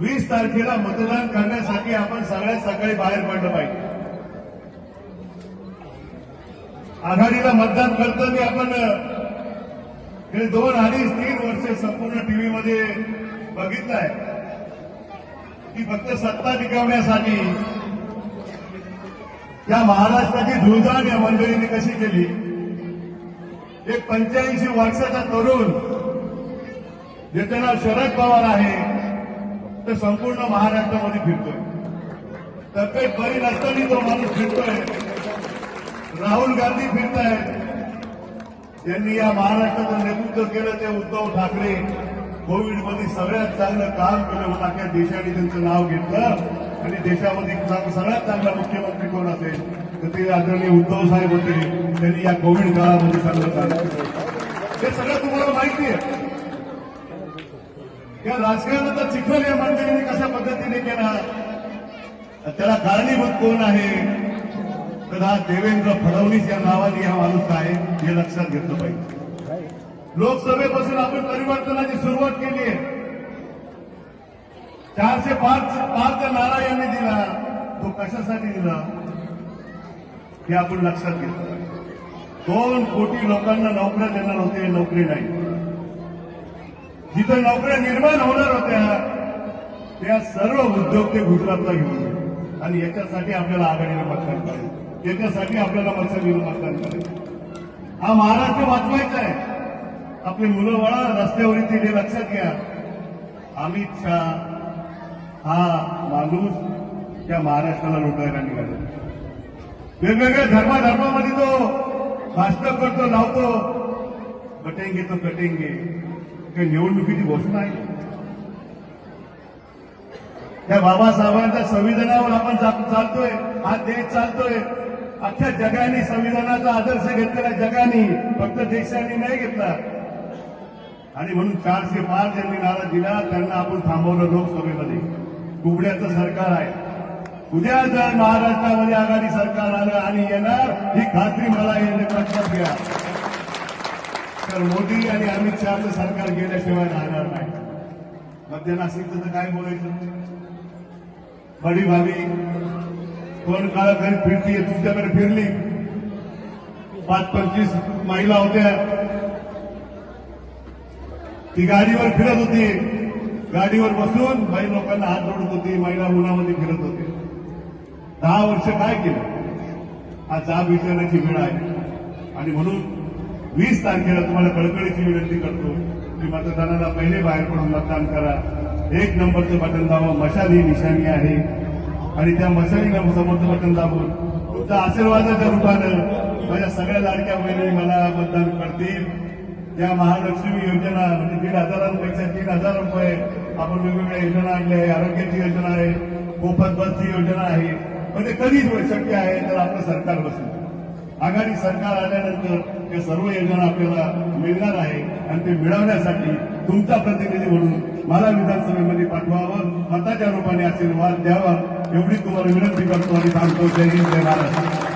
20 तारखेला मतदान करण्यासाठी आपण सगळ्यात सकाळी बाहेर पडलं पाहिजे. आघाडीला मतदान करताना आपण गेले 2-2.5-3 वर्ष संपूर्ण टीव्हीमध्ये बघितलंय की फक्त सत्ता टिकवण्यासाठी या महाराष्ट्राची धुळधाण या मंडळींनी कशी केली. एक 85 वर्षाचा तरुण ज्याचं नाव शरद पवार आहे तो संपूर्ण महाराष्ट्रामध्ये फिरतोय. तब्येत बरी नसताना तो माणूस फिरतोय. राहुल गांधी फिरतायत. त्यांनी या महाराष्ट्राचं नेतृत्व केलं ते उद्धव ठाकरे कोविडमध्ये सगळ्यात चांगलं काम केलं म्हणून अख्ख्या देशाने त्यांचं नाव घेतलं. आणि देशामध्ये सगळ्यात चांगला मुख्यमंत्री कोण असेल तर ते आदरणीय उद्धव साहेब होते. त्यांनी या कोविड काळामध्ये चांगलं काम केलं. हे सगळं तुम्हाला माहिती आहे. या राजकारणाचा चिखल या मंडळींनी कशा पद्धतीने केला त्याला कारणीभूत कोण आहे तर हा देवेंद्र फडणवीस या नावाने हा माणूस आहे हे लक्षात घेतलं पाहिजे. लोकसभेपासून आपण परिवर्तनाची सुरुवात केली आहे. 405 नारा यांनी दिला. तो कशासाठी दिला हे आपण लक्षात घेतलं. 2 कोटी लोकांना नोकऱ्या देणार होते, नोकरी नाही. जिथं नोकऱ्या निर्माण होणार होत्या त्या सर्व उद्योग ते गुजरातला घेऊन गेले. आणि याच्यासाठी आपल्याला आघाडीला मतदान करायचं. याच्यासाठी आपल्याला मतदान करायचं. हा महाराष्ट्र वाचवायचा आहे. आपली मुलं वळा रस्त्यावर येतील हे लक्षात घ्या. अमित शहा हा माणूस त्या महाराष्ट्राला लुटायला निघाला. वेगवेगळ्या धर्मामध्ये तो भाषण करतो, लावतो कटेंगे तो कटेंगे. काही निवडणुकीची घोषणा आहे. त्या बाबासाहेबांच्या संविधानावर आपण चालतोय. हा देश चालतोय. अख्ख्या जगाने संविधानाचा आदर्श घेतलेला जगाने फक्त देशाने नाही घेतला. आणि म्हणून 405 ज्यांनी नारा दिला त्यांना आपण थांबवलं लोकसभेमध्ये. कुबड्याचं सरकार आहे. उद्या जर महाराष्ट्रामध्ये आघाडी सरकार आलं आणि येणार ही खात्री मला लक्षात घ्या. तर मोदी आणि अमित शहाचं सरकार गेल्याशिवाय राहणार नाही. मध्य नाशिकचं तर काय बोलायचं. बडी भाभी कोण काळ घरी फिरतीये तुमच्याकडे फिरली. 25 महिला होत्या. ती गाडीवर फिरत होती. गाडीवर बसून बाई लोकांना हात जोडत होती. महिला उन्हामध्ये फिरत होती. 10 वर्ष काय केलं. हा जाब विचारण्याची वेळ आहे. आणि म्हणून 20 तारखेला तुम्हाला कळकळीची विनंती करतो की मतदानाला पहिले बाहेर पडून मतदान करा. 1 नंबरचं बटन दाबा. मशाल ही निशाणी आहे आणि त्या मशालीला समोरचं बटन दाबून तुमच्या आशीर्वादाच्या रूपानं माझ्या सगळ्या लाडक्या बहिणी मला मतदान करतील. त्या महालक्ष्मी योजना म्हणजे 1,500पेक्षा 3,000 रुपये आपण वेगवेगळ्या योजना आणल्या आहे. आरोग्याची योजना आहे. मोफत बसची योजना आहे. म्हणजे कधीच शक्य आहे तर आपलं सरकार बसेल. आघाडी सरकार आल्यानंतर त्या सर्व योजना आपल्याला मिळणार आहे. आणि ते मिळवण्यासाठी तुमचा प्रतिनिधी म्हणून मला विधानसभेमध्ये पाठवावं. मताच्या रूपाने आशीर्वाद द्यावा एवढी तुम्हाला विनंती करतो आणि सांगतो. जय हिंद, जय महाराष्ट्र.